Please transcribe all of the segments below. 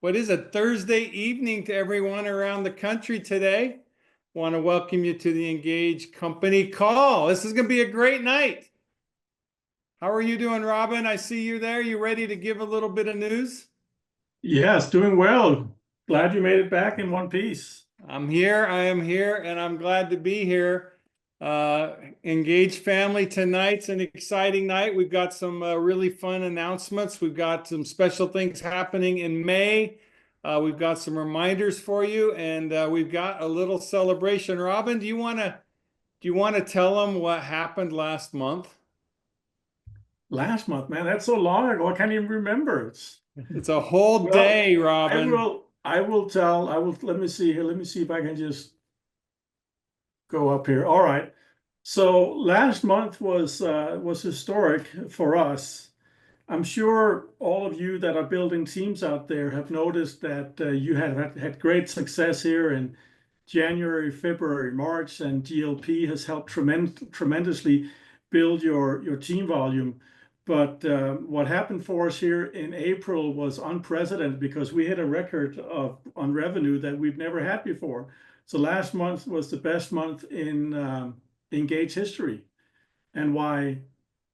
What is a Thursday evening to everyone around the country today? Want to welcome you to the Engage Company Call. This is going to be a great night. How are you doing, Robin? I see you there. You ready to give a little bit of news? Yes, doing well. Glad you made it back in one piece. I'm here. I am here, and I'm glad to be here. Engage family, tonight's an exciting night. We've got some really fun announcements. We've got some special things happening in May. We've got some reminders for you, and we've got a little celebration. Robin, do you want to tell them what happened last month? Last month, man, that's so long ago. I can't even remember. It's a whole Well, day, I Robin. will I will tell I will let me see here. Let me see if I can just go up here. All right. So last month was historic for us. I'm sure all of you that are building teams out there have noticed that you had great success here in January, February, March, and GLP has helped tremendously build your team volume. But what happened for us here in April was unprecedented because we hit a record on revenue that we've never had before. So last month was the best month in Engage history. And why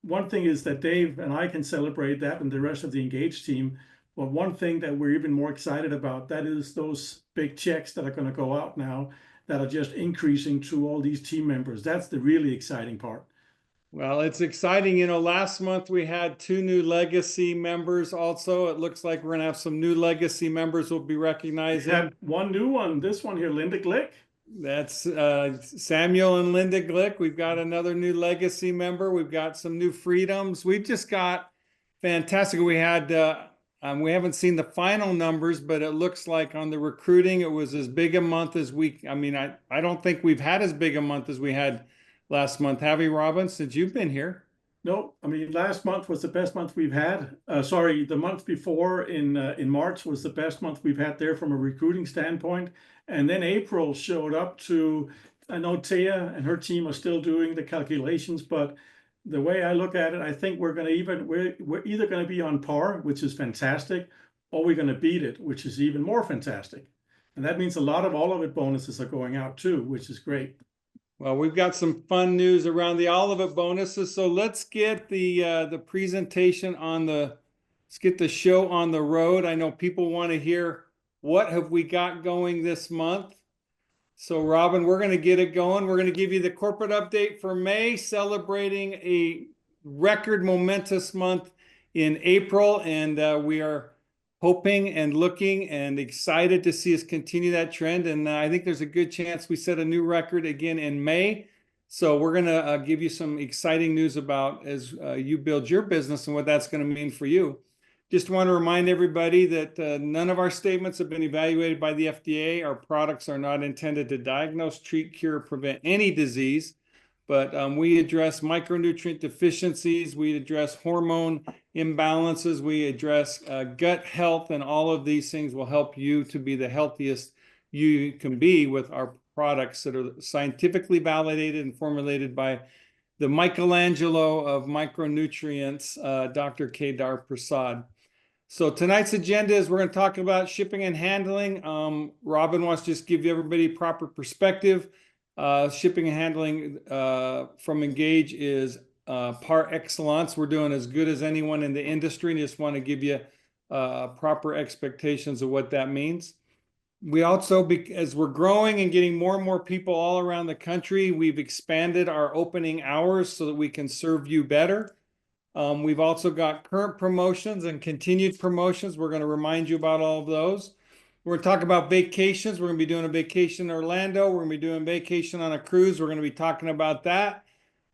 one thing is that Dave and I can celebrate that and the rest of the Engage team. But one thing that we're even more excited about, that is those big checks that are going to go out now that are just increasing to all these team members. That's the really exciting part. Well, it's exciting. Last month we had two new legacy members also. It looks like we're going to have some new legacy members we'll be We recognizing. had one new one, this one here, Linda Glick. That's Samuel and Linda Glick. We've got another new legacy member. We've got some new freedoms. We've just got fantastic. We haven't seen the final numbers, but it looks like on the recruiting, it was as big a month as I don't think we've had as big a month as we had last month. Have you, Robin, since you've been here? No, I mean last month was the best month we've had. Sorry, the month before in March was the best month we've had there from a recruiting standpoint. And then April showed up to. I know Tia and her team are still doing the calculations, but the way I look at it, I think we're either going to be on par, which is fantastic, or we're going to beat it, which is even more fantastic. And that means a lot of all of it bonuses are going out too, which is great. Well, we've got some fun news around the all of it bonuses. So let's get the presentation let's get the show on the road. I know people want to hear what have we got going this month. So Robin, we're going to get it going. We're going to give you the corporate update for May, celebrating a record momentous month in April, and we are hoping and looking and excited to see us continue that trend. And I think there's a good chance we set a new record again in May. So we're going to give you some exciting news about as you build your business and what that's going to mean for you. Just want to remind everybody that none of our statements have been evaluated by the FDA. Our products are not intended to diagnose, treat, cure, or prevent any disease, but we address micronutrient deficiencies, we address hormone imbalances, we address gut health, and all of these things will help you to be the healthiest you can be with our products that are scientifically validated and formulated by the Michelangelo of micronutrients, Dr. Kedar Prasad. So tonight's agenda is we're going to talk about shipping and handling. Robin wants to just give everybody proper perspective. Shipping and handling from Engage is par excellence. We're doing as good as anyone in the industry, and just want to give you proper expectations of what that means. We also, as we're growing and getting more and more people all around the country, we've expanded our opening hours so that we can serve you better. We've also got current promotions and continued promotions. We're going to remind you about all of those. We're going to talk about vacations. We're going to be doing a vacation in Orlando. We're going to be doing vacation on a cruise. We're going to be talking about that.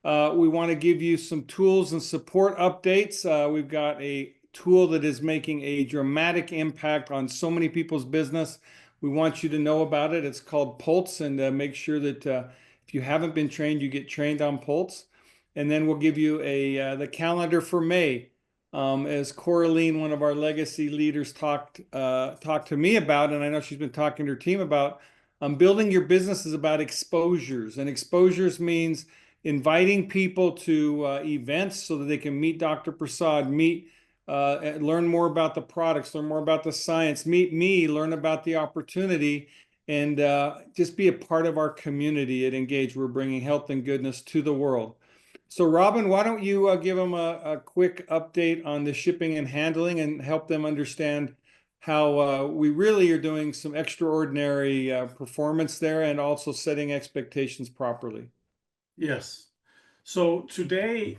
We want to give you some tools and support updates. We've got a tool that is making a dramatic impact on so many people's business. We want you to know about it. It's called Pulse, and make sure that if you haven't been trained, you get trained on Pulse. And then we'll give you the calendar for May. As Coraline, one of our legacy leaders, talked to me about, and I know she's been talking to her team about, building your business is about exposures. And exposures means inviting people to events so that they can meet Dr. Prasad, meet and learn more about the products, learn more about the science, meet me, learn about the opportunity, and just be a part of our community at Engage. We're bringing health and goodness to the world. So Robin, why don't you give them a quick update on the shipping and handling and help them understand how we really are doing some extraordinary performance there and also setting expectations properly. Yes. So today,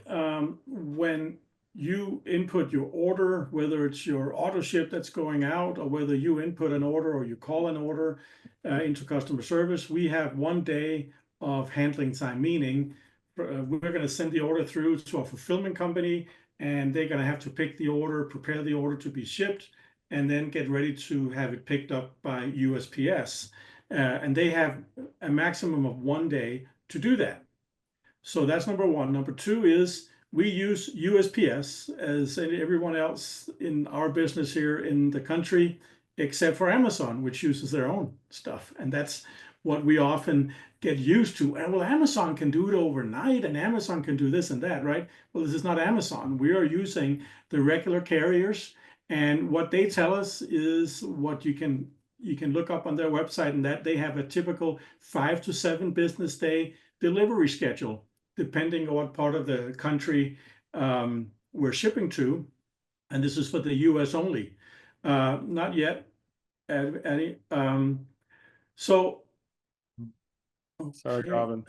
when you input your order, whether it's your auto ship that's going out or whether you input an order or you call an order into customer service, we have 1 day of handling time, meaning we're going to send the order through to a fulfillment company and they're going to have to pick the order, prepare the order to be shipped, and then get ready to have it picked up by USPS. And they have a maximum of 1 day to do that. So that's number one. Number two is we use USPS as everyone else in our business here in the country, except for Amazon, which uses their own stuff. And that's what we often get used to. Well, Amazon can do it overnight and Amazon can do this and that, right? Well, this is not Amazon. We are using the regular carriers. And what they tell us is what you can look up on their website, and that they have a typical 5 to 7 business day delivery schedule, depending on what part of the country we're shipping to. And this is for the US only. Not yet any. So. Sorry, Robin.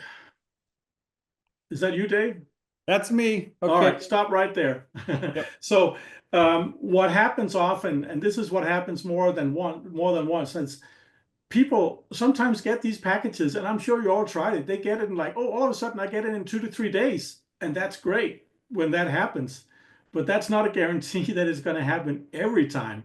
Is that you, Dave? That's me. Okay. All right, stop right there. Yep. So what happens often, and this is what happens more than once, since people sometimes get these packages, and I'm sure you all tried it. They get it and like, oh, all of a sudden I get it in 2 to 3 days. And that's great when that happens. But that's not a guarantee that it's going to happen every time.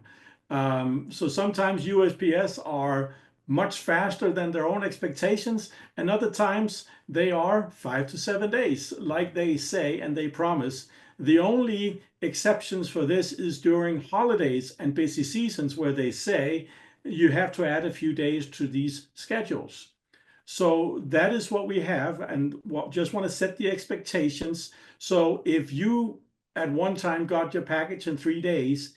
So sometimes USPS are much faster than their own expectations. And other times they are 5 to 7 days, like they say and they promise. The only exceptions for this is during holidays and busy seasons, where they say you have to add a few days to these schedules. So that is what we have, and just want to set the expectations. So if you at one time got your package in 3 days,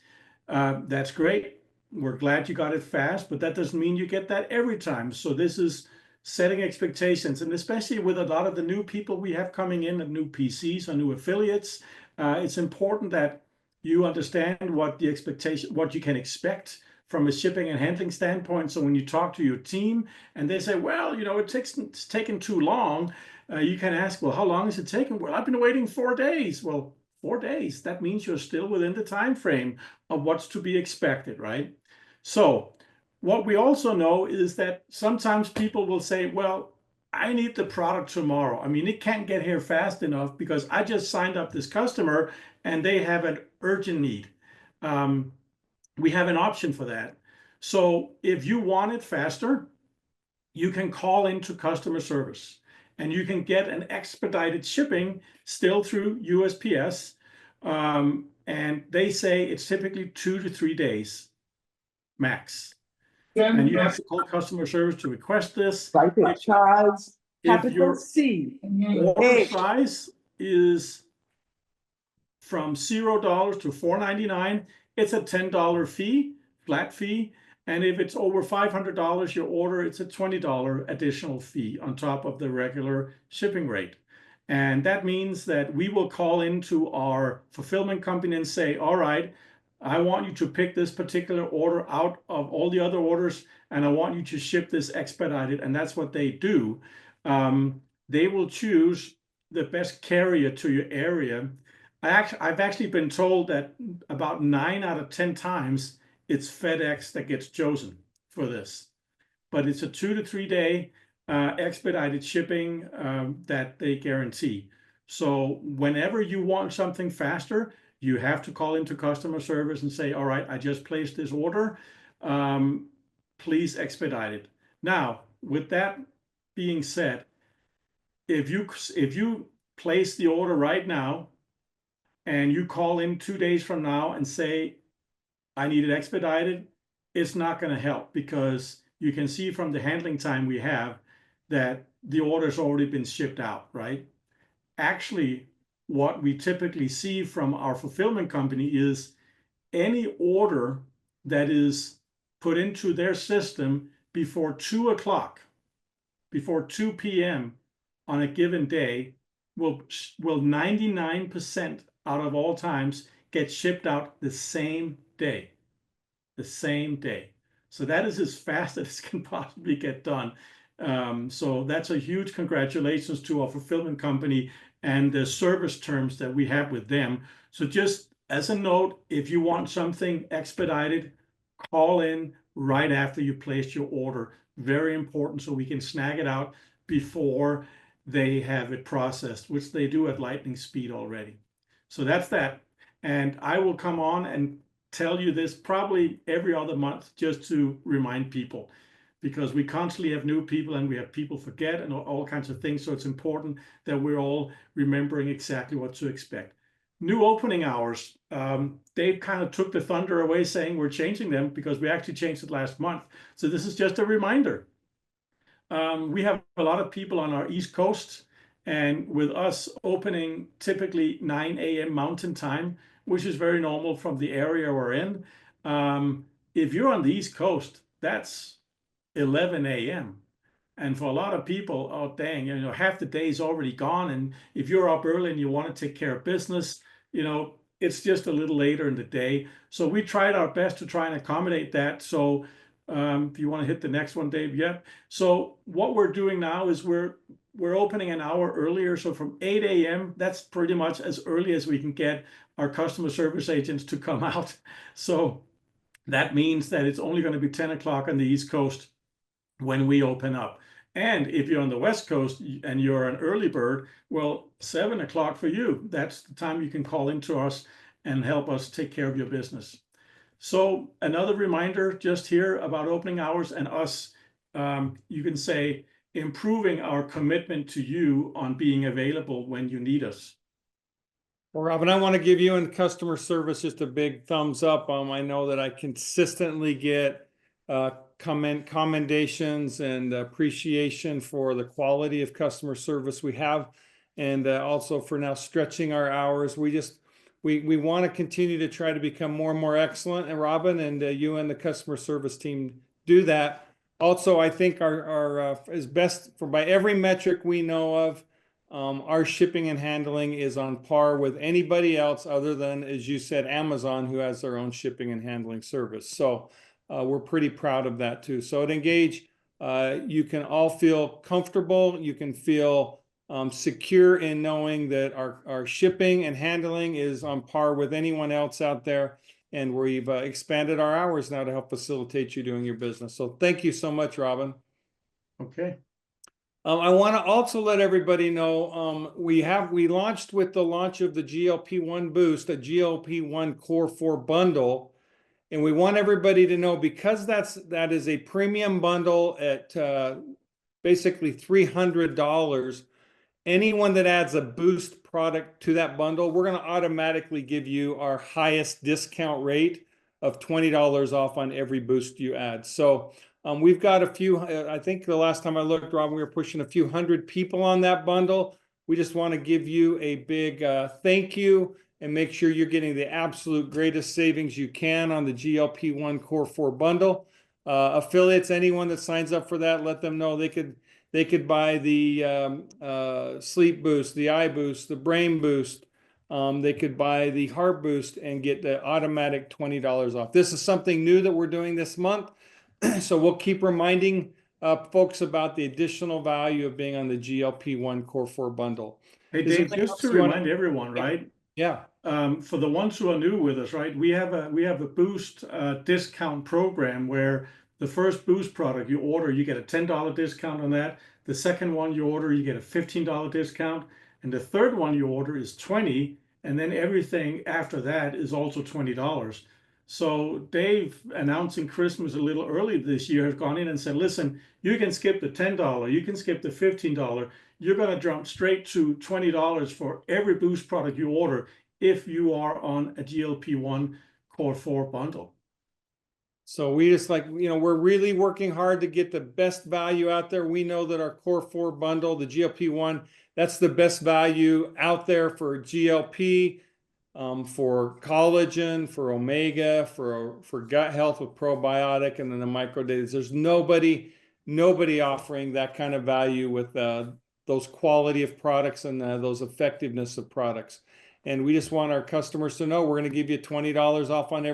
that's great. We're glad you got it fast, but that doesn't mean you get that every time. So this is setting expectations, and especially with a lot of the new people we have coming in, and new PCs or new affiliates, it's important that you understand what the expectation, what you can expect from a shipping and handling standpoint. So when you talk to your team and they say, well, you know, it's taken too long, you can ask, well, how long is it taking? Well, I've been waiting 4 days. Well, 4 days, that means you're still within the time frame of what's to be expected, right? So what we also know is that sometimes people will say, well, I need the product tomorrow. I mean, it can't get here fast enough because I just signed up this customer and they have an urgent need. We have an option for that. So if you want it faster, you can call into customer service and you can get an expedited shipping still through USPS. And they say it's typically 2 to 3 days max. And you have to call customer service to request this. Right there, Charles, If capital your C. order size is from $0 to $4.99, it's a $10 fee, flat fee. And if it's over $500 your order, it's a $20 additional fee on top of the regular shipping rate. And that means that we will call into our fulfillment company and say, all right, I want you to pick this particular order out of all the other orders, and I want you to ship this expedited. And that's what they do. They will choose the best carrier to your area. I've actually been told that about 9 out of 10 times it's FedEx that gets chosen for this. But it's a 2 to 3 day expedited shipping that they guarantee. So whenever you want something faster, you have to call into customer service and say, all right, I just placed this order. Please expedite it. Now, with that being said, if you place the order right now and you call in 2 days from now and say, I need it expedited, it's not going to help, because you can see from the handling time we have that the order's already been shipped out, right? Actually, what we typically see from our fulfillment company is any order that is put into their system before 2 o'clock, before 2 p.m. on a given day will 99% out of all times get shipped out the same day. The same day. So that is as fast as it can possibly get done. So that's a huge congratulations to our fulfillment company and the service terms that we have with them. So just as a note, if you want something expedited, call in right after you place your order. Very important, so we can snag it out before they have it processed, which they do at lightning speed already. So that's that. And I will come on and tell you this probably every other month just to remind people, because we constantly have new people and we have people forget and all kinds of things. So it's important that we're all remembering exactly what to expect. New opening hours. Dave kind of took the thunder away saying we're changing them, because we actually changed it last month. So this is just a reminder. We have a lot of people on our East Coast, and with us opening typically 9 a.m. Mountain Time, which is very normal from the area we're in. If you're on the East Coast, that's 11 a.m. And for a lot of people, oh dang, half the day is already gone. And if you're up early and you want to take care of business, it's just a little later in the day. So we tried our best to try and accommodate that. So if you want to hit the next one, Dave, yeah. So what we're doing now is we're opening an hour earlier. So from 8 a.m., that's pretty much as early as we can get our customer service agents to come out. So that means that it's only going to be 10 o'clock on the East Coast when we open up. And if you're on the West Coast and you're an early bird, well, 7 o'clock for you. That's the time you can call into us and help us take care of your business. So another reminder just here about opening hours and us, you can say, improving our commitment to you on being available when you need us. Well, Robin, I want to give you and customer service just a big thumbs up. I know that I consistently get commendations and appreciation for the quality of customer service we have, and also for now stretching our hours. We want to continue to try to become more and more excellent, and Robin and you and the customer service team do that. Also, I think our is best for by every metric we know of. Our shipping and handling is on par with anybody else other than, as you said, Amazon, who has their own shipping and handling service. So we're pretty proud of that too. So at Engage, you can all feel comfortable. You can feel secure in knowing that our shipping and handling is on par with anyone else out there. And we've expanded our hours now to help facilitate you doing your business. So thank you so much, Robin. Okay. I want to also let everybody know we launched with the launch of the GLP-1 Boost, a GLP-1 Core 4 bundle, and we want everybody to know, because that is a premium bundle at basically $300. Anyone that adds a Boost product to that bundle, we're going to automatically give you our highest discount rate of $20 off on every Boost you add. So we've got a few, I think the last time I looked, Robin, we were pushing a few hundred people on that bundle. We just want to give you a big thank you and make sure you're getting the absolute greatest savings you can on the GLP-1 Core 4 bundle. Affiliates, anyone that signs up for that, let them know they could buy the Sleep Boost, the Eye Boost, the Brain Boost. They could buy the Heart Boost and get the automatic $20 off. This is something new that we're doing this month. So we'll keep reminding folks about the additional value of being on the GLP-1 Core 4 bundle. Hey, Dave, just to remind everyone, right? Yeah. For the ones who are new with us, right? We have a Boost discount program where the first Boost product you order, you get a $10 discount on that. The second one you order, you get a $15 discount. And the third one you order is $20. And then everything after that is also $20. So Dave, announcing Christmas a little early this year, has gone in and said, listen, you can skip the $10, you can skip the $15. You're going to jump straight to $20 for every Boost product you order if you are on a GLP-1 Core 4 bundle. So we just we're really working hard to get the best value out there. We know that our Core 4 bundle, the GLP-1, that's the best value out there for GLP. for collagen, for omega, for gut health with probiotic, and then the micro days. There's nobody offering that kind of value with those quality of products and those effectiveness of products. And we just want our customers to know we're going to give you $20 off on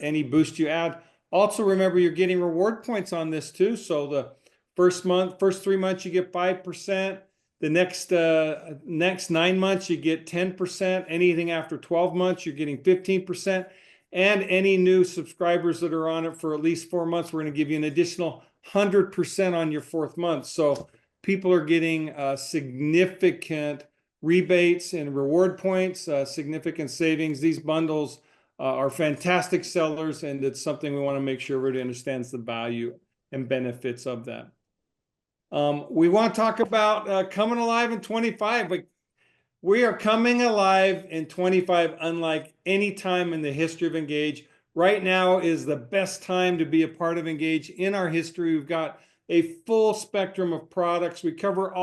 any boost you add. Also, remember you're getting reward points on this too. So the first 3 months you get 5%. The next 9 months you get 10%. Anything after 12 months you're getting 15%. And any new subscribers that are on it for at least 4 months, we're going to give you an additional 100% on your 4th month. So people are getting significant rebates and reward points, significant savings. These bundles are fantastic sellers, and it's something we want to make sure everybody understands the value and benefits of that. We want to talk about coming alive in 25. But we are coming alive in 25 unlike any time in the history of Engage. Right now is the best time to be a part of Engage in our history. We've got a full spectrum of products. We cover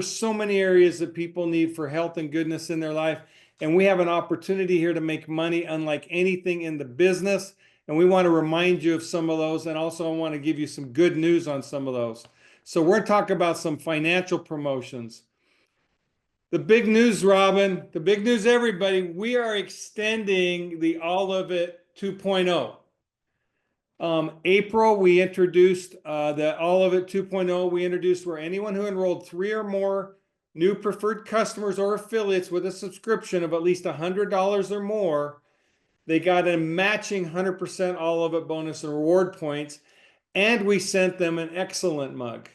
so many areas that people need for health and goodness in their life. And we have an opportunity here to make money unlike anything in the business. And we want to remind you of some of those. And also I want to give you some good news on some of those. So we're talking about some financial promotions. The big news, Robin, the big news, everybody, we are extending the All of It 2.0. April, we introduced the All of It 2.0. We introduced where anyone who enrolled 3 or more new preferred customers or affiliates with a subscription of at least $100 or more, they got a matching 100% All of It bonus and reward points, and we sent them an excellent mug.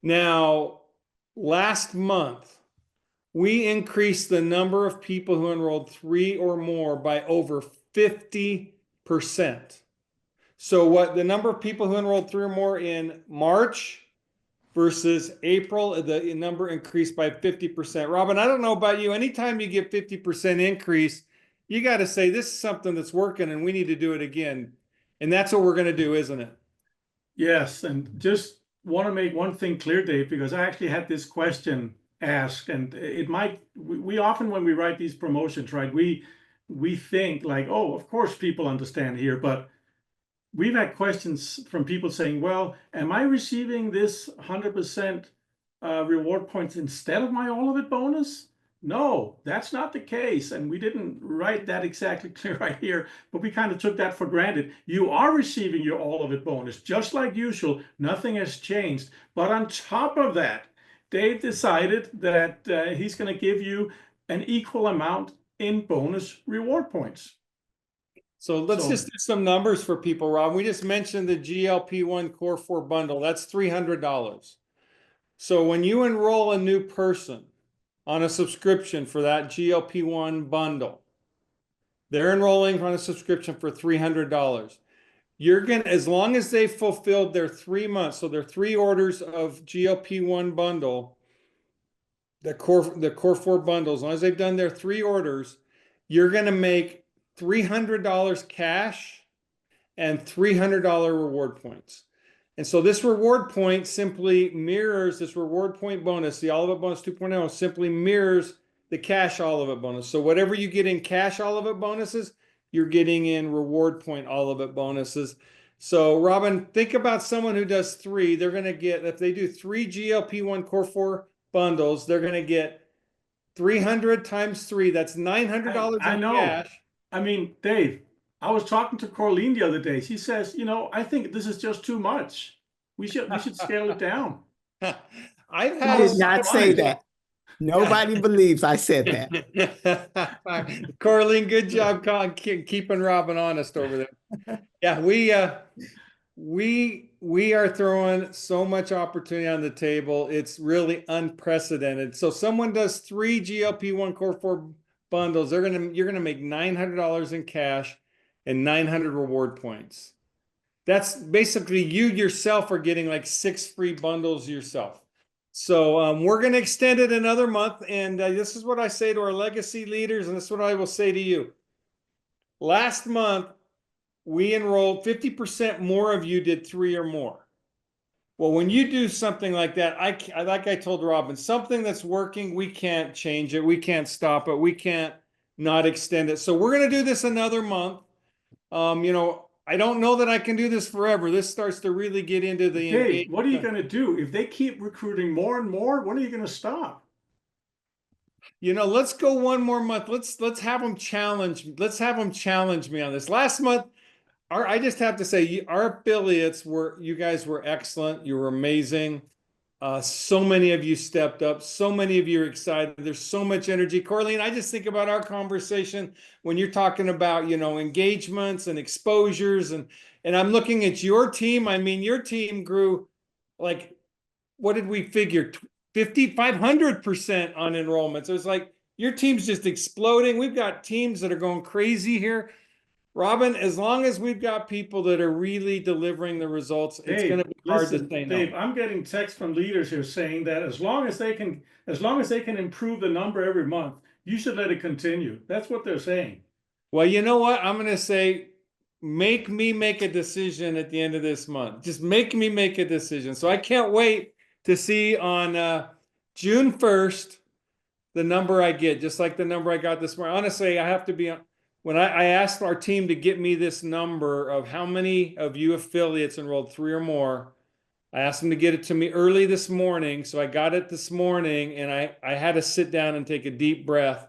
Now, last month, we increased the number of people who enrolled 3 or more by over 50%. So what the number of people who enrolled 3 or more in March versus April, the number increased by 50%. Robin, I don't know about you. Anytime you get 50% increase, you got to say this is something that's working and we need to do it again. And that's what we're going to do, isn't it? Yes, and just want to make one thing clear, Dave, because I actually had this question asked, and we often, when we write these promotions, right, we think like, oh, of course people understand here, but we've had questions from people saying, well, am I receiving this 100% reward points instead of my All of It bonus? No, that's not the case. And we didn't write that exactly clear right here, but we kind of took that for granted. You are receiving your All of It bonus, just like usual. Nothing has changed. But on top of that, Dave decided that he's going to give you an equal amount in bonus reward points. So let's just do some numbers for people, Rob. We just mentioned the GLP-1 Core 4 bundle. That's $300. So when you enroll a new person on a subscription for that GLP-1 bundle, they're enrolling on a subscription for $300. You're going to, as long as they fulfilled their 3 months, so their 3 orders of GLP-1 bundle, the core 4 bundles, as long as they've done their 3 orders, you're going to make $300 cash and $300 reward points. And so this reward point simply mirrors this reward point bonus. The All of It bonus 2.0 simply mirrors the cash All of It bonus. So whatever you get in cash All of It bonuses, you're getting in reward point All of It bonuses. So Robin, think about someone who does 3. They're going to get, if they do 3 GLP-1 Core 4 bundles, they're going to get 300 times 3. That's $900 in cash. I mean, Dave, I was talking to Corleen the other day. She says, you know, I think this is just too much. We should scale it down. I did not say that. Nobody believes I said that. Corleen, good job keeping Robin honest over there. Yeah, we are throwing so much opportunity on the table. It's really unprecedented. So someone does 3 GLP-1 Core 4 bundles, you're gonna make $900 in cash and 900 reward points. That's basically you yourself are getting like 6 free bundles yourself. So we're going to extend it another month, and this is what I say to our legacy leaders, and this is what I will say to you. Last month, we enrolled 50% more of you did 3 or more. Well, when you do something like that, like I told Robin, something that's working, we can't change it. We can't stop it. We can't not extend it. So we're going to do this another month. I don't know that I can do this forever. This starts to really get into the Dave, what are you engagement. going to do? If they keep recruiting more and more, when are you going to stop? Let's go one more month. Let's have them challenge. Let's have them challenge me on this. Last month, I just have to say, our affiliates you guys were excellent. You were amazing. So many of you stepped up. So many of you are excited. There's so much energy. Corleen, I just think about our conversation when you're talking about, engagements and exposures, and I'm looking at your team. I mean, your team grew like, what did we figure? 500% on enrollments. It was like your team's just exploding. We've got teams that are going crazy here. Robin, as long as we've got people that are really delivering the results, it's going to be hard to say no. Dave, I'm getting texts from leaders here saying that as long as they can improve the number every month, you should let it continue. That's what they're saying. Well, you know what? I'm going to say, make me make a decision at the end of this month. Just make me make a decision. So I can't wait to see on June 1st the number I get, just like the number I got this morning. Honestly, I have to be on. When I asked our team to get me this number of how many of you affiliates enrolled, 3 or more, I asked them to get it to me early this morning. So I got it this morning, and I had to sit down and take a deep breath.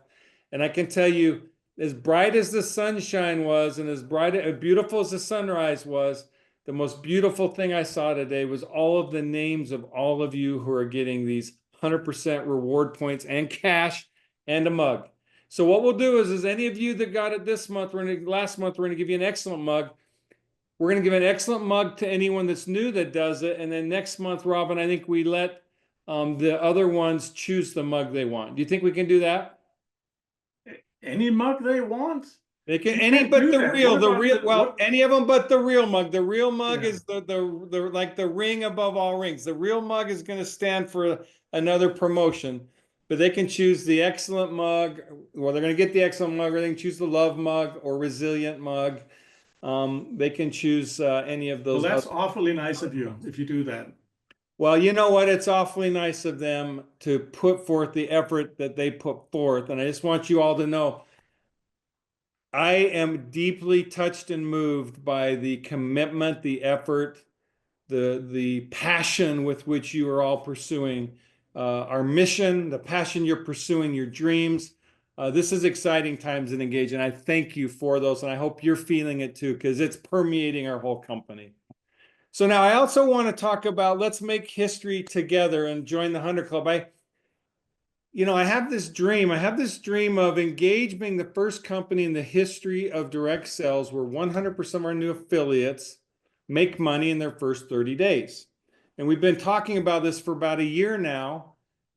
And I can tell you, as bright as the sunshine was, and as beautiful as the sunrise was, the most beautiful thing I saw today was all of the names of all of you who are getting these 100% reward points and cash and a mug. So what we'll do is any of you that got it this month, last month, we're going to give you an excellent mug. We're going to give an excellent mug to anyone that's new that does it. And then next month, Robin, I think we let the other ones choose the mug they want. Do you think we can do that? Any mug they want? They can, any but the real, any of them but the real mug. The real mug is the like the ring above all rings. The real mug is going to stand for another promotion. But they can choose the excellent mug. Well, they're going to get the excellent mug, or they can choose the love mug or resilient mug. They can choose any of those. Well, that's awfully nice of you if you do that. Well, you know what? It's awfully nice of them to put forth the effort that they put forth. And I just want you all to know, I am deeply touched and moved by the commitment, the effort, the passion with which you are all pursuing our mission, the passion you're pursuing, your dreams. This is exciting times in Engage, and I thank you for those, and I hope you're feeling it too, because it's permeating our whole company. So now I also want to talk about, let's make history together and join the 100 Club. I have this dream. I have this dream of Engage being the first company in the history of direct sales where 100% of our new affiliates make money in their first 30 days. And we've been talking about this for about a year now.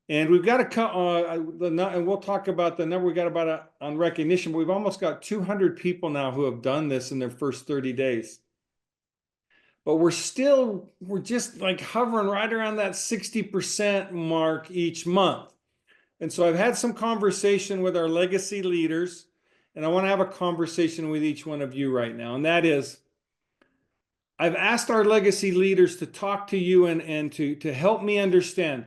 And we've got and we'll talk about the number we got about on recognition, but we've almost got 200 people now who have done this in their first 30 days. But we're just like hovering right around that 60% mark each month. And so I've had some conversation with our legacy leaders, and I want to have a conversation with each one of you right now. And that is, I've asked our legacy leaders to talk to you and to help me understand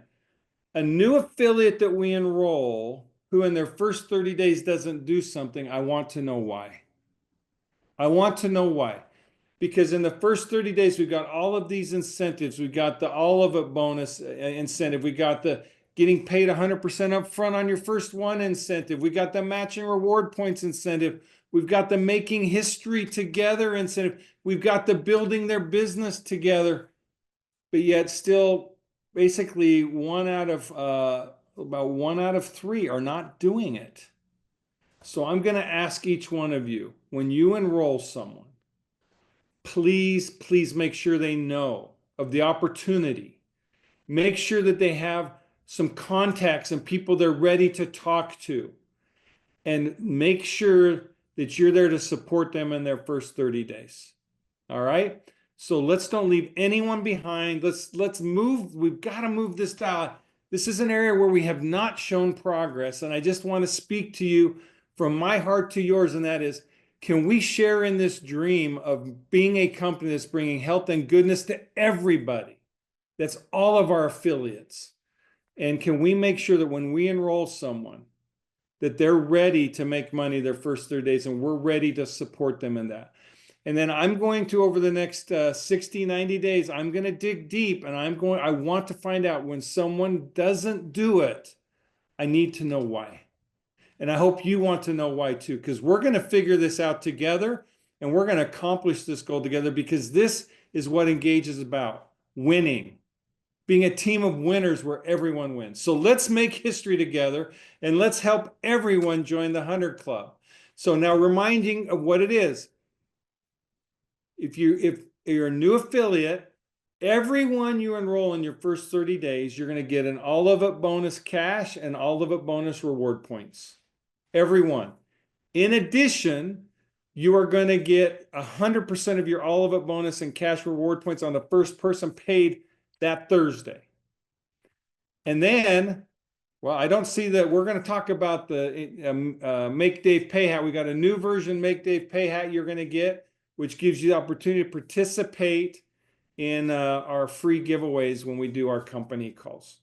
a new affiliate that we enroll who in their first 30 days doesn't do something. I want to know why. I want to know why. Because in the first 30 days, we've got all of these incentives. We've got the all of it bonus incentive. We got the getting paid 100% up front on your first one incentive. We got the matching reward points incentive. We've got the making history together incentive. We've got the building their business together. But yet still basically about 1 out of 3 are not doing it. So I'm going to ask each one of you, when you enroll someone, please make sure they know of the opportunity. Make sure that they have some contacts and people they're ready to talk to. And make sure that you're there to support them in their first 30 days. All right? So let's don't leave anyone behind. Let's move. We've got to move this dial. This is an area where we have not shown progress. And I just want to speak to you from my heart to yours. And that is, can we share in this dream of being a company that's bringing health and goodness to everybody? That's all of our affiliates. And can we make sure that when we enroll someone, that they're ready to make money their first 30 days, and we're ready to support them in that. And then I'm going to, over the next 60, 90 days, I'm going to dig deep, and I want to find out when someone doesn't do it, I need to know why. And I hope you want to know why too, because we're going to figure this out together, and we're going to accomplish this goal together, because this is what Engage is about: winning, being a team of winners where everyone wins. So let's make history together, and let's help everyone join the 100 Club. So now, reminding of what it is. If you're a new affiliate, everyone you enroll in your first 30 days, you're going to get an all of it bonus cash and all of it bonus reward points. Everyone. In addition, you are going to get 100% of your all of it bonus and cash reward points on the first person paid that Thursday. And then, well, I don't see that. We're going to talk about the Make Dave Pay Hat. We got a new version Make Dave Pay Hat you're going to get, which gives you the opportunity to participate in our free giveaways when we do our company calls.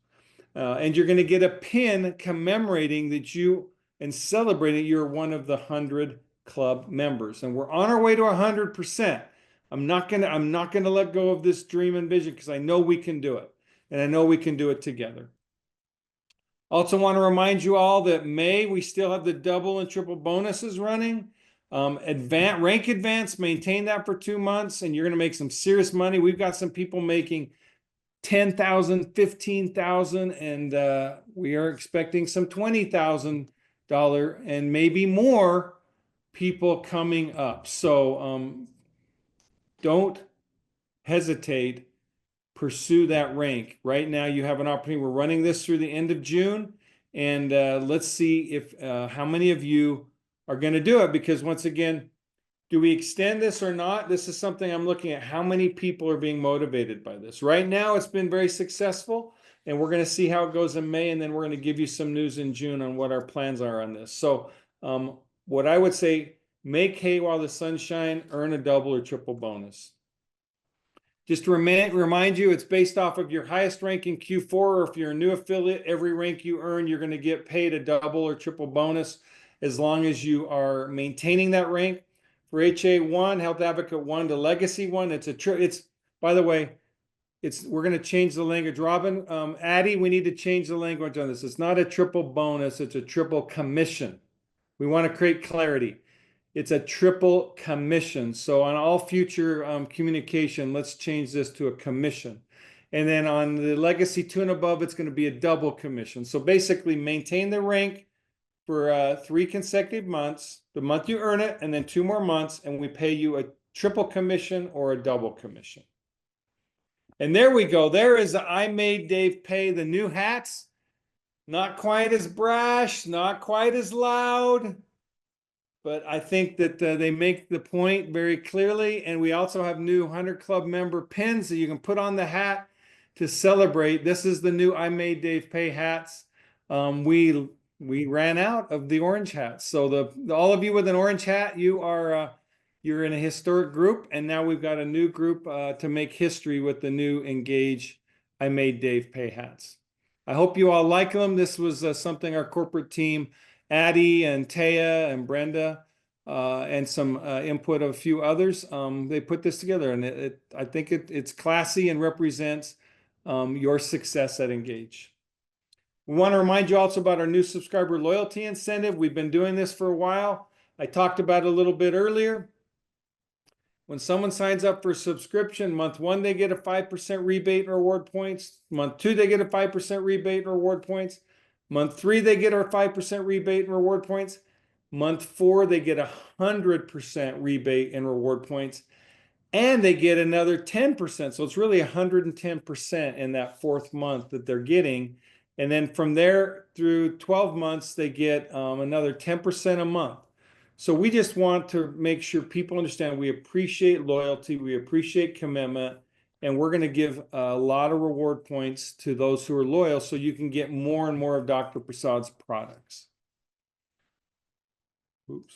And you're going to get a pin commemorating that you and celebrating you're one of the 100 Club members. And we're on our way to 100%. I'm not gonna let go of this dream and vision, because I know we can do it, and I know we can do it together. Also want to remind you all that May, we still have the double and triple bonuses running. Rank Advance, maintain that for 2 months, and you're going to make some serious money. We've got some people making $10,000, $15,000, and we are expecting some $20,000 and maybe more people coming up. So don't hesitate. Pursue that rank. Right now, you have an opportunity. We're running this through the end of June, and let's see if how many of you are going to do it. Because once again, do we extend this or not? This is something I'm looking at. How many people are being motivated by this? Right now, it's been very successful, and we're going to see how it goes in May, and then we're going to give you some news in June on what our plans are on this. So what I would say, make hay while the sun shines, earn a double or triple bonus. Just to remind you, it's based off of your highest rank in Q4, or if you're a new affiliate, every rank you earn, you're going to get paid a double or triple bonus as long as you are maintaining that rank. For HA1, Health Advocate 1 to Legacy 1, it's by the way, we're going to change the language. Robin, Addie, we need to change the language on this. It's not a triple bonus, it's a triple commission. We want to create clarity. It's a triple commission. So on all future communication, let's change this to a commission. And then on the Legacy 2 and above, it's going to be a double commission. So basically, maintain the rank for 3 consecutive months, the month you earn it, and then 2 more months, and we pay you a triple commission or a double commission. And there we go. There is the I Made Dave Pay, the new hats. Not quite as brash, not quite as loud, but I think that they make the point very clearly. And we also have new 100 Club member pins that you can put on the hat to celebrate. This is the new I Made Dave Pay hats. We ran out of the orange hats. So all of you with an orange hat, you're in a historic group. And now we've got a new group to make history with the new Engage I Made Dave Pay hats. I hope you all like them. This was something our corporate team, Addie and Taya and Brenda, and some input of a few others, they put this together, and I think it's classy and represents your success at Engage. We want to remind you also about our new subscriber loyalty incentive. We've been doing this for a while. I talked about it a little bit earlier. When someone signs up for a subscription, month 1, they get a 5% rebate and reward points. Month 2, they get a 5% rebate and reward points. Month 3, they get our 5% rebate and reward points. Month 4, they get 100% rebate and reward points. And they get another 10%. So it's really 110% in that 4th month that they're getting. And then from there through 12 months, they get another 10% a month. So we just want to make sure people understand we appreciate loyalty, we appreciate commitment, and we're going to give a lot of reward points to those who are loyal so you can get more and more of Dr. Prasad's products. Oops.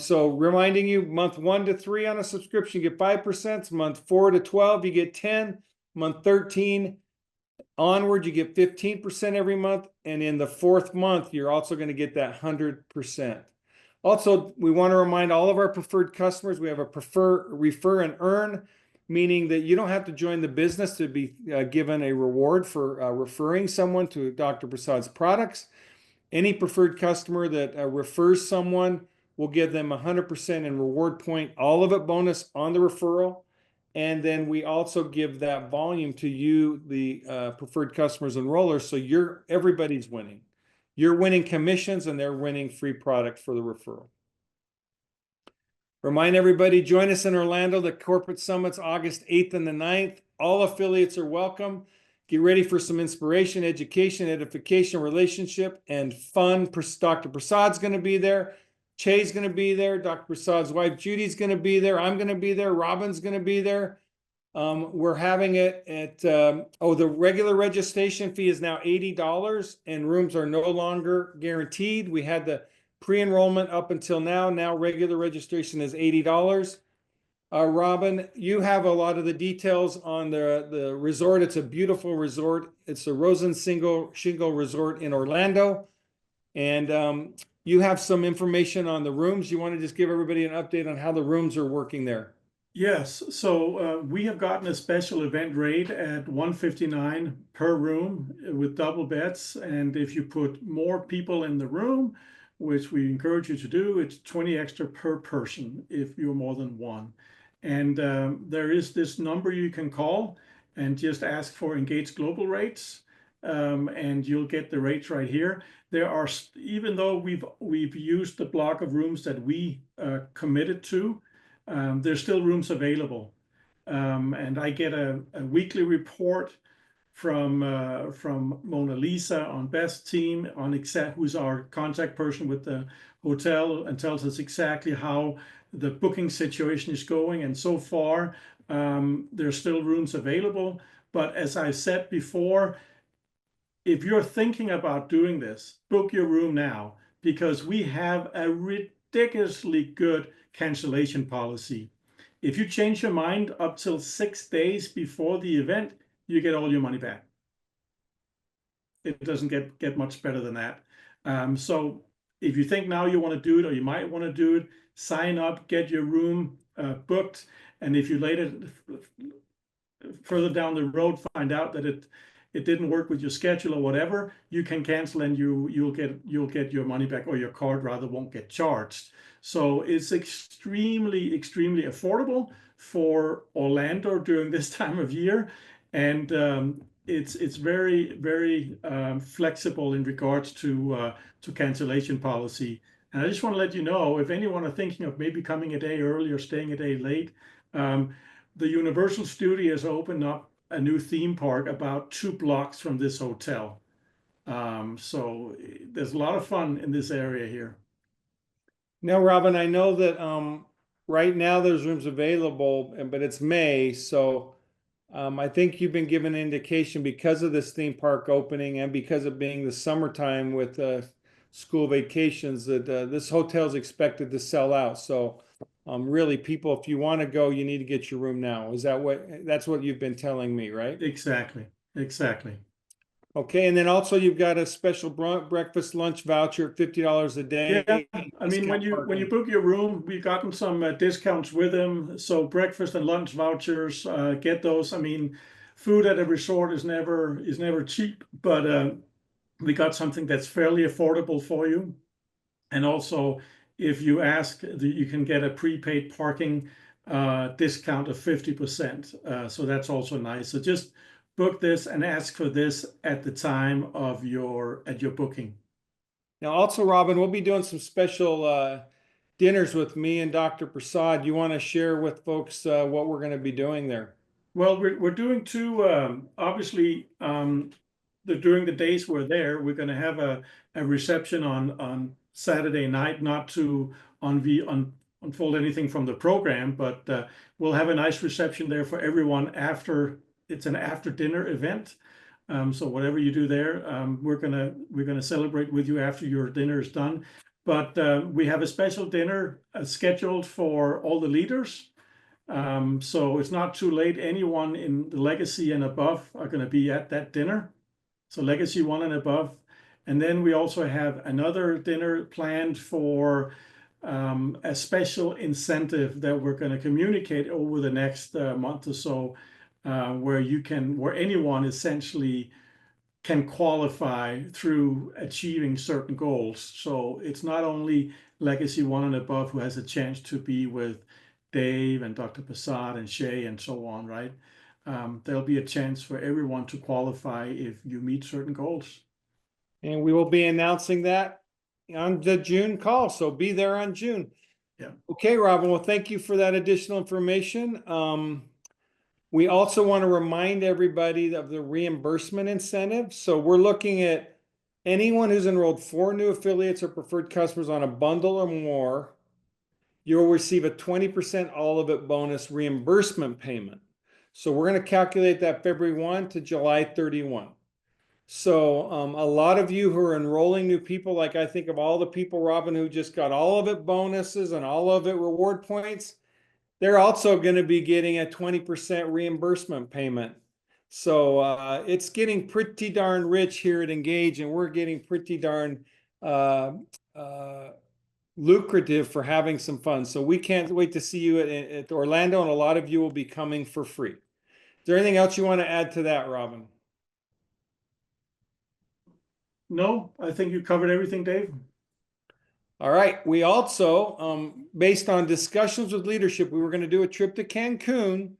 So reminding you, month 1 to 3 on a subscription, you get 5%. Month 4 to 12, you get 10. Month 13 onward, you get 15% every month. And in the 4th month, you're also going to get that 100%. Also, we want to remind all of our preferred customers, we have a refer and earn, meaning that you don't have to join the business to be given a reward for referring someone to Dr. Prasad's products. Any preferred customer that refers someone will give them 100% in reward point, all of it bonus on the referral. And then we also give that volume to you, the preferred customers enrollers. So everybody's winning. You're winning commissions and they're winning free product for the referral. Remind everybody, join us in Orlando, the Corporate Summit's August 8th and the 9th. All affiliates are welcome. Get ready for some inspiration, education, edification, relationship, and fun. Dr. Prasad's going to be there. Che's going to be there. Dr. Prasad's wife, Judy's going to be there. I'm going to be there. Robin's going to be there. We're having it at, the regular registration fee is now $80 and rooms are no longer guaranteed. We had the pre-enrollment up until now. Now regular registration is $80. Robin, you have a lot of the details on the resort. It's a beautiful resort. It's the Rosen Shingle Resort in Orlando. And you have some information on the rooms. You want to just give everybody an update on how the rooms are working there? Yes, so we have gotten a special event rate at $159 per room with double beds. And if you put more people in the room, which we encourage you to do, it's 20 extra per person if you're more than one. And there is this number you can call and just ask for Engage Global rates, and you'll get the rates right here. There are, even though we've used the block of rooms that we committed to, there's still rooms available. And I get a weekly report from Mona Lisa on Best Team, who's our contact person with the hotel, and tells us exactly how the booking situation is going. And so far, there's still rooms available. But as I said before, if you're thinking about doing this, book your room now, because we have a ridiculously good cancellation policy. If you change your mind up till 6 days before the event, you get all your money back. It doesn't get much better than that. So if you think now you want to do it, or you might want to do it, sign up, get your room booked. And if you later, further down the road, find out that it didn't work with your schedule or whatever, you can cancel and you'll get your money back, or your card rather won't get charged. So it's extremely, extremely affordable for Orlando during this time of year. And it's very, very flexible in regards to cancellation policy. And I just want to let you know, if anyone are thinking of maybe coming a day early or staying a day late, the Universal Studios opened up a new theme park about 2 blocks from this hotel. So there's a lot of fun in this area here. Now, Robin, I know that right now there's rooms available, but it's May. So I think you've been given an indication, because of this theme park opening and because of being the summertime with school vacations, that this hotel is expected to sell out. So really, people, if you want to go, you need to get your room now. That's what you've been telling me, right? Exactly. Okay, and then also you've got a special breakfast lunch voucher at $50 a day. Yeah, I mean, when you book your room, we've gotten some discounts with them. So breakfast and lunch vouchers, get those. I mean, food at a resort is never cheap, but we got something that's fairly affordable for you. And also, if you ask, you can get a prepaid parking discount of 50%. So that's also nice. So just book this and ask for this at the time of your booking. Now, also, Robin, we'll be doing some special dinners with me and Dr. Prasad. You want to share with folks what we're going to be doing there? Well, we're doing 2. Obviously, during the days we're there, we're going to have a reception on Saturday night, not to unfold anything from the program, but we'll have a nice reception there for everyone after. It's an after dinner event. So whatever you do there, we're gonna celebrate with you after your dinner is done. But we have a special dinner scheduled for all the leaders So it's not too late. Anyone in the Legacy and above are going to be at that dinner. So Legacy 1 and above. And then we also have another dinner planned for a special incentive that we're going to communicate over the next month or so, where anyone essentially can qualify through achieving certain goals. So it's not only Legacy 1 and above who has a chance to be with Dave and Dr. Prasad and Shay and so on, right? There'll be a chance for everyone to qualify if you meet certain goals. And we will be announcing that on the June call, so be there on June. Yeah. Okay, Robin, well, thank you for that additional information. We also want to remind everybody of the reimbursement incentive. So we're looking at anyone who's enrolled 4 new affiliates or preferred customers on a bundle or more, you'll receive a 20% all of it bonus reimbursement payment. So we're going to calculate that February 1 to July 31. So a lot of you who are enrolling new people, like I think of all the people, Robin, who just got all of it bonuses and all of it reward points, they're also going to be getting a 20% reimbursement payment. So it's getting pretty darn rich here at Engage, and we're getting pretty darn lucrative for having some fun. So we can't wait to see you at Orlando, and a lot of you will be coming for free. Is there anything else you want to add to that, Robin? No, I think you covered everything, Dave. All right. We also, based on discussions with leadership, we were going to do a trip to Cancun,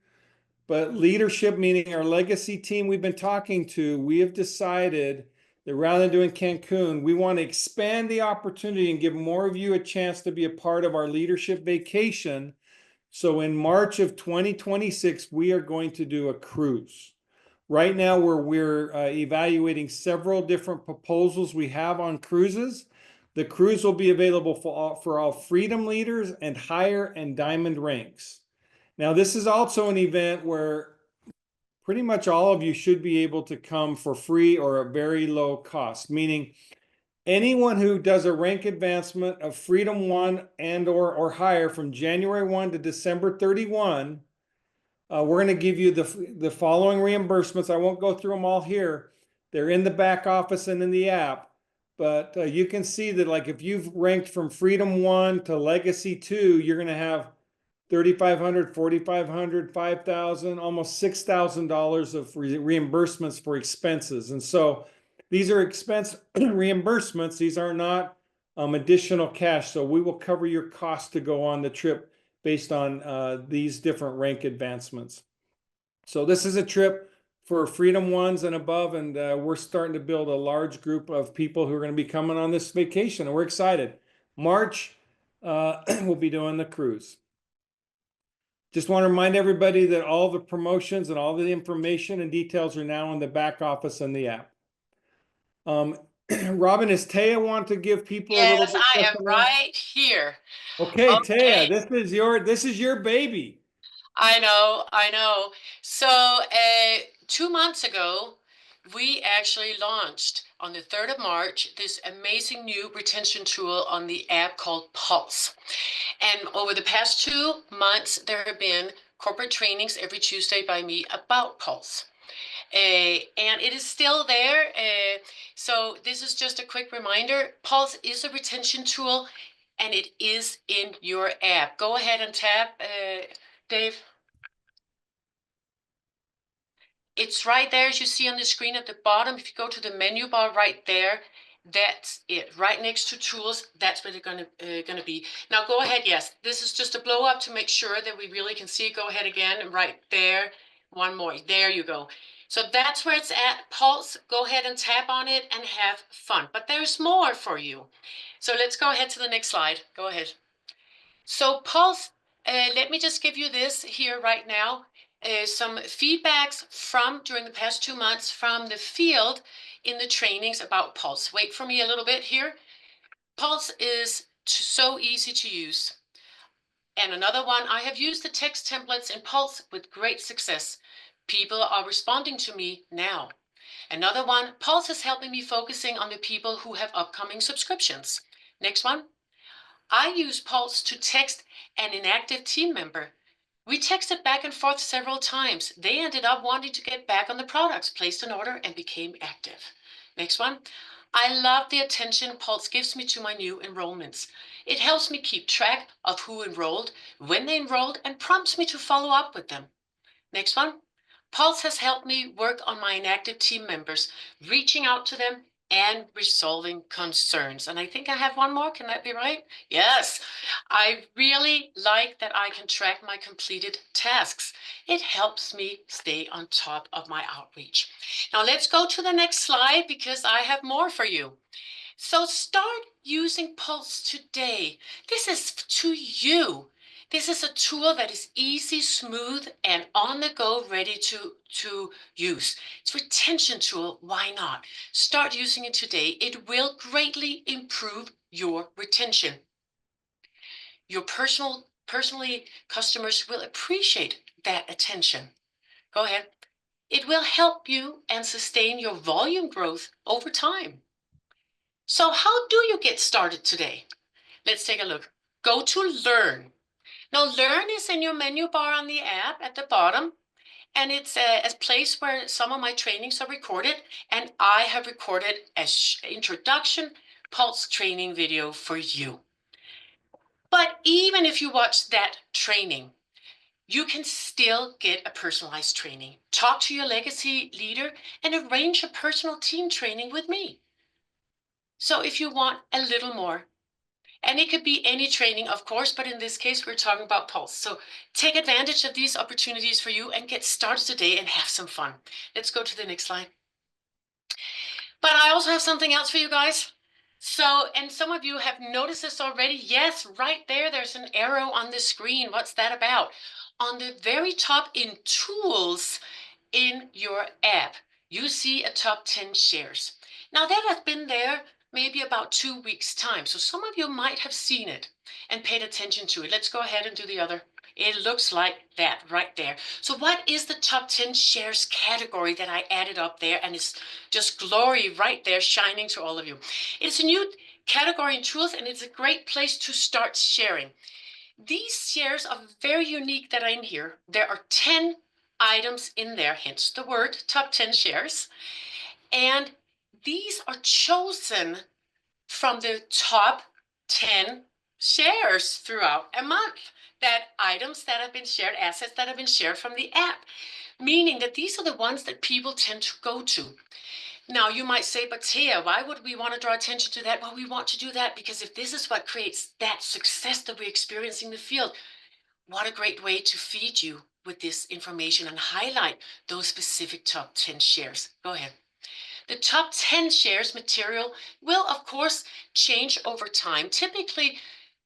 but leadership, meaning our Legacy team we've been talking to, we have decided that rather than doing Cancun, we want to expand the opportunity and give more of you a chance to be a part of our leadership vacation. So in March of 2026, we are going to do a cruise. Right now, we're evaluating several different proposals we have on cruises. The cruise will be available for all Freedom leaders and higher and diamond ranks. Now, this is also an event where pretty much all of you should be able to come for free or a very low cost, meaning anyone who does a rank advancement of Freedom 1 and or higher from January 1 to December 31, we're going to give you the following reimbursements. I won't go through them all here. They're in the back office and in the app. But you can see that, like, if you've ranked from Freedom 1 to Legacy 2, you're going to have $3,500, $4,500, $5,000, almost $6,000 of reimbursements for expenses. And so these are expense reimbursements. These are not additional cash. So we will cover your cost to go on the trip based on these different rank advancements. So this is a trip for Freedom 1s and above, and we're starting to build a large group of people who are going to be coming on this vacation, and we're excited. March, we'll be doing the cruise. Just want to remind everybody that all the promotions and all the information and details are now in the back office and the app. Robin, is Taya want to give people a little bit? Yes, I am right here. Okay, Taya, this is your baby. I know. So 2 months ago, we actually launched on the 3rd of March this amazing new retention tool on the app called Pulse. And over the past 2 months, there have been corporate trainings every Tuesday by me about Pulse. And it is still there. So this is just a quick reminder. Pulse is a retention tool, and it is in your app. Go ahead and tap, Dave. It's right there, as you see on the screen at the bottom. If you go to the menu bar right there, that's it. Right next to tools, that's where they're gonna be. Now go ahead. Yes, this is just a blow up to make sure that we really can see. Go ahead again, right there. One more. There you go. So that's where it's at. Pulse. Go ahead and tap on it and have fun. But there's more for you. So let's go ahead to the next slide. Go ahead. So Pulse. Let me just give you this here right now. Some feedbacks from during the past 2 months from the field in the trainings about Pulse. Wait for me a little bit here. Pulse is so easy to use. And another one, I have used the text templates in Pulse with great success. People are responding to me now. Another one, Pulse is helping me focusing on the people who have upcoming subscriptions. Next one, I use Pulse to text an inactive team member We texted back and forth several times. They ended up wanting to get back on the products, placed an order, and became active. Next one. I love the attention Pulse gives me to my new enrollments. It helps me keep track of who enrolled, when they enrolled, and prompts me to follow up with them. Next one. Pulse has helped me work on my inactive team members, reaching out to them and resolving concerns. And I think I have one more. Can that be right? Yes. I really like that I can track my completed tasks. It helps me stay on top of my outreach. Now let's go to the next slide because I have more for you. So start using Pulse today. This is to you. This is a tool that is easy, smooth, and on the go, ready to use. It's a retention tool. Why not? Start using it today. It will greatly improve your retention. Your personally, customers will appreciate that attention. Go ahead. It will help you and sustain your volume growth over time. So how do you get started today? Let's take a look. Go to Learn. Now, Learn is in your menu bar on the app at the bottom, and it's a place where some of my trainings are recorded, and I have recorded an introduction Pulse training video for you. But even if you watch that training, you can still get a personalized training. Talk to your legacy leader and arrange a personal team training with me. So if you want a little more, and it could be any training, of course, but in this case, we're talking about Pulse. So take advantage of these opportunities for you and get started today and have some fun. Let's go to the next slide. But I also have something else for you guys. So, and some of you have noticed this already. Yes, right there, there's an arrow on the screen. What's that about? On the very top in Tools in your app, you see a top 10 shares. Now that has been there maybe about 2 weeks' time. So some of you might have seen it and paid attention to it. Let's go ahead and do the other. It looks like that right there. So what is the top 10 shares category that I added up there? And it's just glory right there shining to all of you. It's a new category in Tools, and it's a great place to start sharing. These shares are very unique that are in here. There are 10 items in there, hence the word top 10 shares. And these are chosen from the top 10 shares throughout a month. That items that have been shared, assets that have been shared from the app, meaning that these are the ones that people tend to go to. Now you might say, but Thea, why would we want to draw attention to that? Well, we want to do that because if this is what creates that success that we're experiencing in the field, what a great way to feed you with this information and highlight those specific top 10 shares. Go ahead. The top 10 shares material will, of course, change over time. Typically,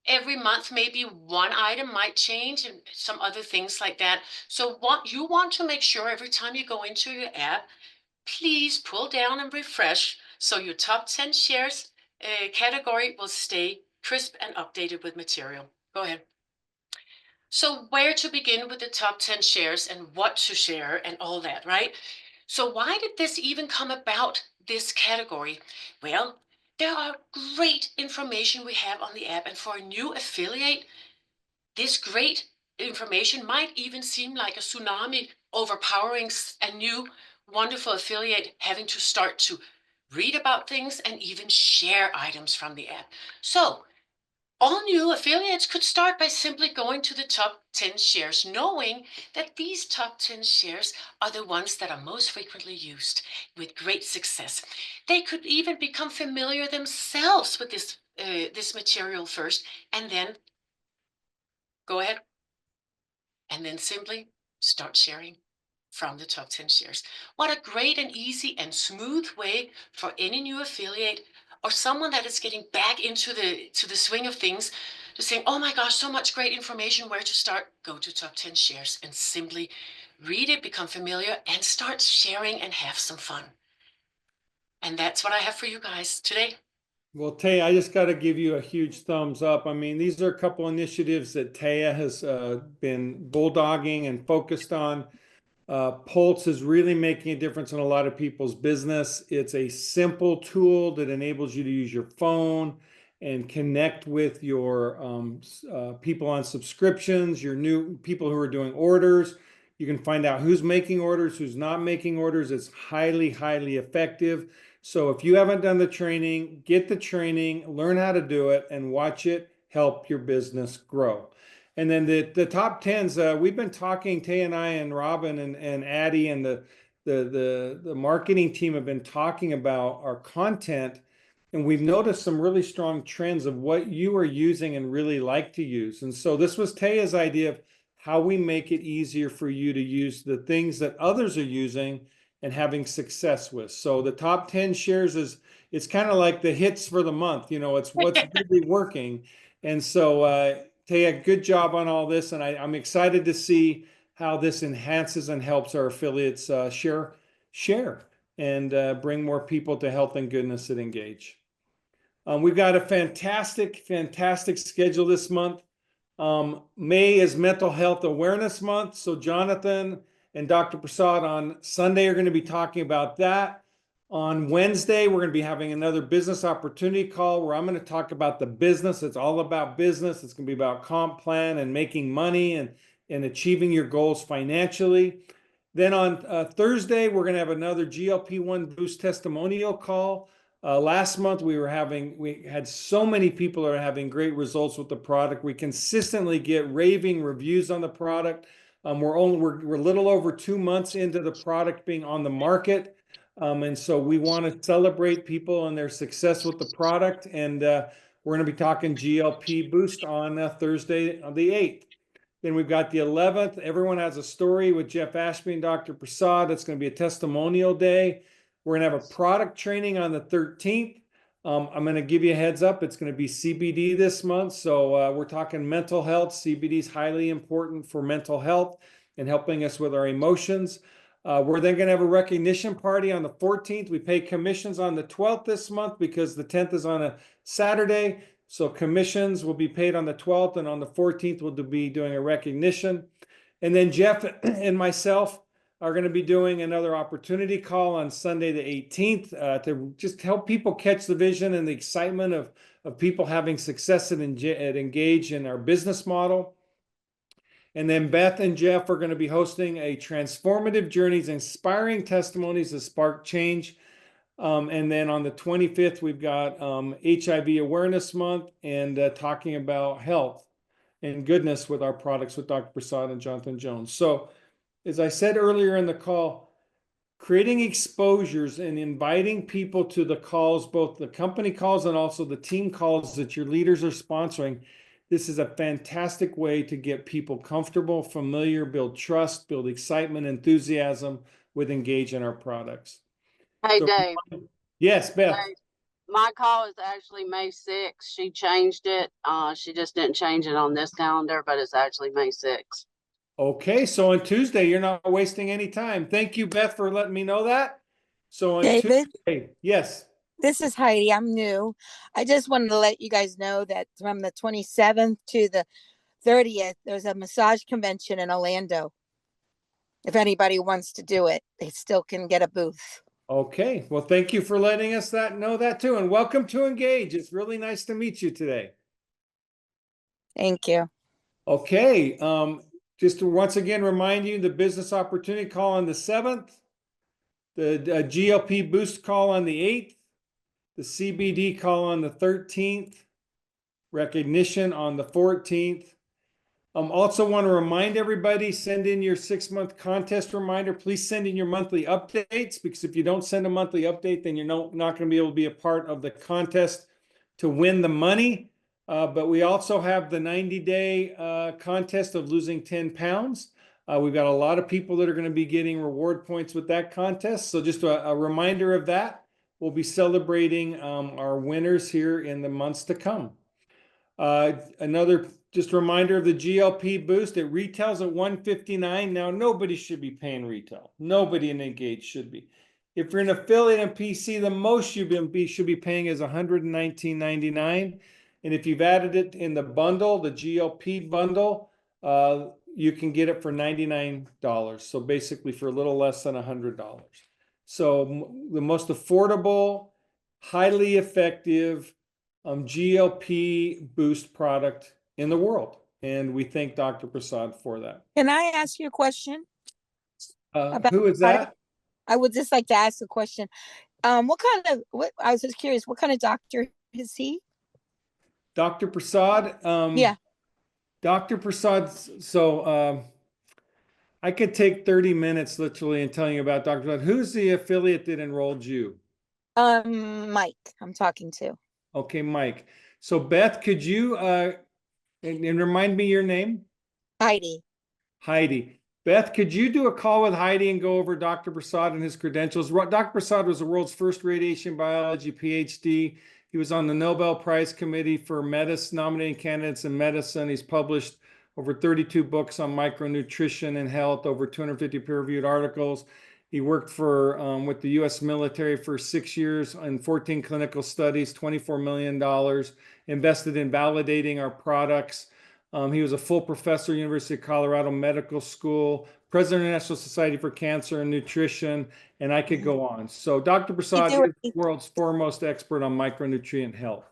every month, maybe one item might change and some other things like that. So you want to make sure every time you go into your app, please pull down and refresh so your top 10 shares category will stay crisp and updated with material. Go ahead. So where to begin with the top 10 shares and what to share and all that, right? So why did this even come about, this category? Well, there are great information we have on the app, and for a new affiliate, this great information might even seem like a tsunami overpowering a new wonderful affiliate having to start to read about things and even share items from the app. So all new affiliates could start by simply going to the top 10 shares, knowing that these top 10 shares are the ones that are most frequently used with great success. They could even become familiar themselves with this material first, and then go ahead and then simply start sharing from the top 10 shares. What a great and easy and smooth way for any new affiliate or someone that is getting back into the swing of things to saying, oh my gosh, so much great information, where to start? Go to top 10 shares and simply read it, become familiar, and start sharing and have some fun. And that's what I have for you guys today. Well, Taya, I just got to give you a huge thumbs up. I mean, these are a couple initiatives that Taya has been bulldogging and focused on. Pulse is really making a difference in a lot of people's business. It's a simple tool that enables you to use your phone and connect with your people on subscriptions, your new people who are doing orders. You can find out who's making orders, who's not making orders. It's highly, highly effective. So if you haven't done the training, get the training, learn how to do it, and watch it help your business grow. And then the top tens, we've been talking, Tay and I and Robin and Addie and the marketing team have been talking about our content. And we've noticed some really strong trends of what you are using and really like to use. And so this was Taya's idea of how we make it easier for you to use the things that others are using and having success with. So the top 10 shares it's kind of like the hits for the month. It's what's really working. And so Taya, good job on all this. And I'm excited to see how this enhances and helps our affiliates share and bring more people to health and goodness at Engage. We've got a fantastic schedule this month. May is Mental Health Awareness Month. So Jonathan and Dr. Prasad on Sunday are going to be talking about that. On Wednesday, we're going to be having another business opportunity call where I'm going to talk about the business. It's all about business. It's going to be about comp plan and making money and achieving your goals financially. Then on Thursday, we're going to have another GLP-1 Boost testimonial call. Last month we had so many people are having great results with the product. We consistently get raving reviews on the product. We're a little over 2 months into the product being on the market. And so we want to celebrate people and their success with the product. And we're going to be talking GLP Boost on Thursday on the 8th. Then we've got the 11th. Everyone has a story with Jeff Ashby and Dr. Prasad. It's going to be a testimonial day. We're going to have a product training on the 13th. I'm going to give you a heads up. It's going to be CBD this month. So we're talking mental health. CBD is highly important for mental health and helping us with our emotions. We're then going to have a recognition party on the 14th. We pay commissions on the 12th this month because the 10th is on a Saturday. So commissions will be paid on the 12th, and on the 14th, we'll be doing a recognition. And then Jeff and myself are going to be doing another opportunity call on Sunday the 18th to just help people catch the vision and the excitement of people having success at Engage in our business model. And then Beth and Jeff are going to be hosting a Transformative Journeys, Inspiring Testimonies to Spark Change. And then on the 25th, we've got HIV Awareness Month and talking about health and goodness with our products with Dr. Prasad and Jonathan Jones. So as I said earlier in the call, creating exposures and inviting people to the calls, both the company calls and also the team calls that your leaders are sponsoring. This is a fantastic way to get people comfortable, familiar, build trust, build excitement, enthusiasm with Engage in our products. Hey, So, Dave. Yes, Beth. Dave, my call is actually May 6th. She changed it. She just didn't change it on this calendar, but it's actually May 6th. Okay, so on Tuesday, you're not wasting any time. Thank you, Beth, for letting me know that. So on David? Tuesday, yes. This is Heidi. I'm new. I just wanted to let you guys know that from the 27th to the 30th, there's a massage convention in Orlando. If anybody wants to do it, they still can get a booth. Okay, well, thank you for letting us know that too. And welcome to Engage. It's really nice to meet you today. Thank you. Okay, just to once again remind you, the business opportunity call on the 7th, the GLP Boost call on the 8th, the CBD call on the 13th, recognition on the 14th. Also want to remind everybody, send in your 6-month contest reminder. Please send in your monthly updates, because if you don't send a monthly update, then you're not going to be able to be a part of the contest to win the money. But we also have the 90-day contest of losing 10 pounds. We've got a lot of people that are going to be getting reward points with that contest. So just a reminder of that. We'll be celebrating our winners here in the months to come. Another just reminder of the GLP Boost. It retails at $159. Now, nobody should be paying retail. Nobody in Engage should be. If you're an affiliate in PC, the most you should be paying is $119.99. And if you've added it in the bundle, the GLP bundle, you can get it for $99. So basically for a little less than $100. So the most affordable, highly effective GLP boost product in the world. And we thank Dr. Prasad for that. Can I ask you a question? About Who is the product? that? I would just like to ask a question. What I was just curious, what kind of doctor is he? Dr. Prasad? Yeah. Dr. Prasad, so I could take 30 minutes literally and telling you about Dr. Prasad. Who's the affiliate that enrolled you? Mike, I'm talking to. Okay, Mike. So Beth, could you and remind me your name? Heidi. Heidi. Beth, could you do a call with Heidi and go over Dr. Prasad and his credentials? Dr. Prasad was the world's first radiation biology PhD. He was on the Nobel Prize Committee for Medicine, nominating candidates in medicine. He's published over 32 books on micronutrition and health, over 250 peer-reviewed articles. He worked for with the U.S. military for 6 years in 14 clinical studies, $24 million, invested in validating our products. He was a full professor, University of Colorado Medical School, president of the National Society for Cancer and Nutrition, and I could go on. So Dr. Prasad is the world's foremost expert on micronutrient health.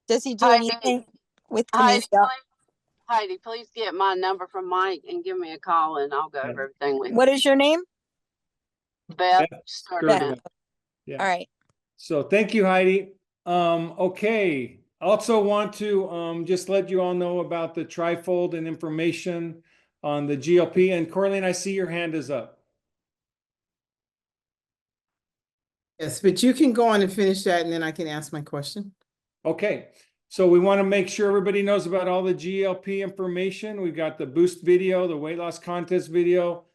Does he do Heidi, anything with Heidi, Kinesia? Heidi, please get my number from Mike and give me a call and I'll go Yeah. over everything with What is your name? Beth. Beth Sturdivant. Yeah. All right. So thank you, Heidi. Okay. Also want to just let you all know about the trifold and information on the GLP. And Corleen, I see your hand is up. Yes, but you can go on and finish that and then I can ask my question. Okay. So we want to make sure everybody knows about all the GLP information. We've got the boost video, the weight loss contest video.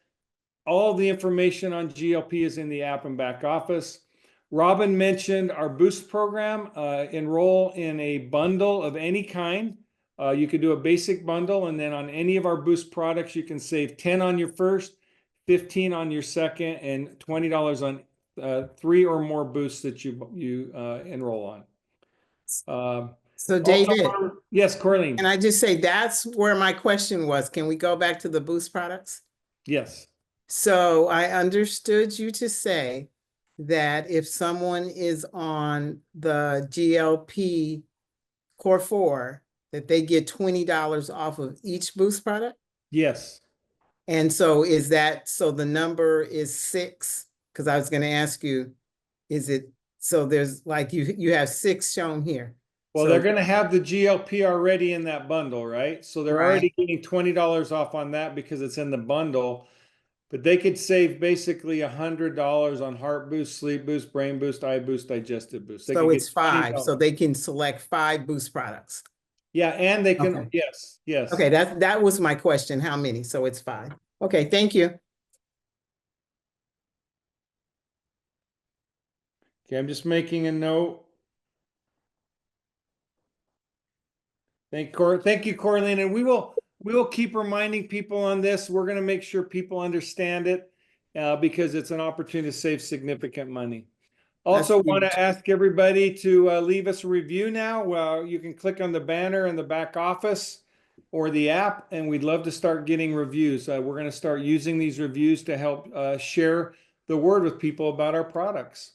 All the information on GLP is in the app and back office. Robin mentioned our boost program. Enroll in a bundle of any kind. You could do a basic bundle, and then on any of our boost products, you can save 10 on your first, 15 on your second, and $20 on 3 or more boosts that you enroll on. So David, yes, Corleen. can I just say that's where my question was. Can we go back to the boost products? Yes. So I understood you to say that if someone is on the GLP Core 4, that they get $20 off of each boost product? Yes. And so is that, so the number is 6? Because I was going to ask you, is it, so there's like you have 6 shown here. Well, So- they're going to have the GLP already in that bundle, right? So they're Right. already getting $20 off on that because it's in the bundle. But they could save basically $100 on heart boost, sleep boost, brain boost, eye boost, digestive boost. They So could it's get 5. So $20. they can select 5 boost products. Yeah, and they can, Okay. yes. Okay, that was my question. How many? So it's 5. Okay, thank you. Okay, I'm just making a note. Thank you, Corleen. And we will keep reminding people on this. We're going to make sure people understand it because it's an opportunity to save significant money. Also That's want huge. to ask everybody to leave us a review now. You can click on the banner in the back office or the app, and we'd love to start getting reviews. We're going to start using these reviews to help share the word with people about our products.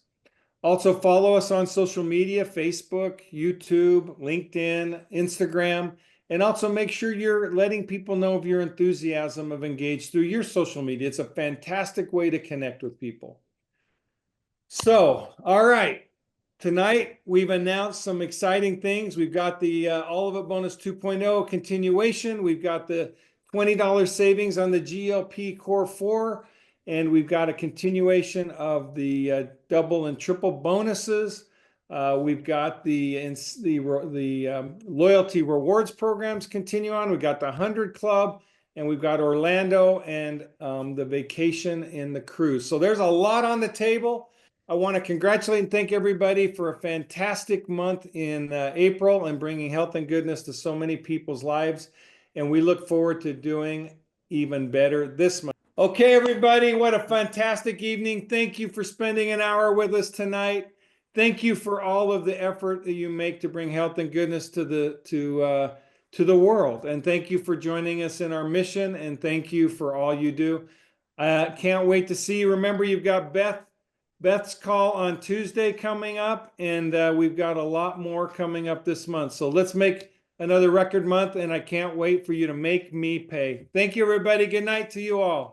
Also follow us on social media, Facebook, YouTube, LinkedIn, Instagram, and also make sure you're letting people know of your enthusiasm of Engage through your social media. It's a fantastic way to connect with people. So, all right. Tonight, we've announced some exciting things. We've got the All of It Bonus 2.0 continuation. We've got the $20 savings on the GLP Core 4. And we've got a continuation of the double and triple bonuses. We've got the loyalty rewards programs continue on. We've got the 100 Club, and we've got Orlando and the vacation in the cruise. So there's a lot on the table. I want to congratulate and thank everybody for a fantastic month in April and bringing health and goodness to so many people's lives. And we look forward to doing even better this month. Okay, everybody, what a fantastic evening. Thank you for spending an hour with us tonight. Thank you for all of the effort that you make to bring health and goodness to the world. And thank you for joining us in our mission. And thank you for all you do. Can't wait to see you. Remember, you've got Beth Beth's call on Tuesday coming up, and we've got a lot more coming up this month. So let's make another record month, and I can't wait for you to make me pay. Thank you, everybody. Good night to you all.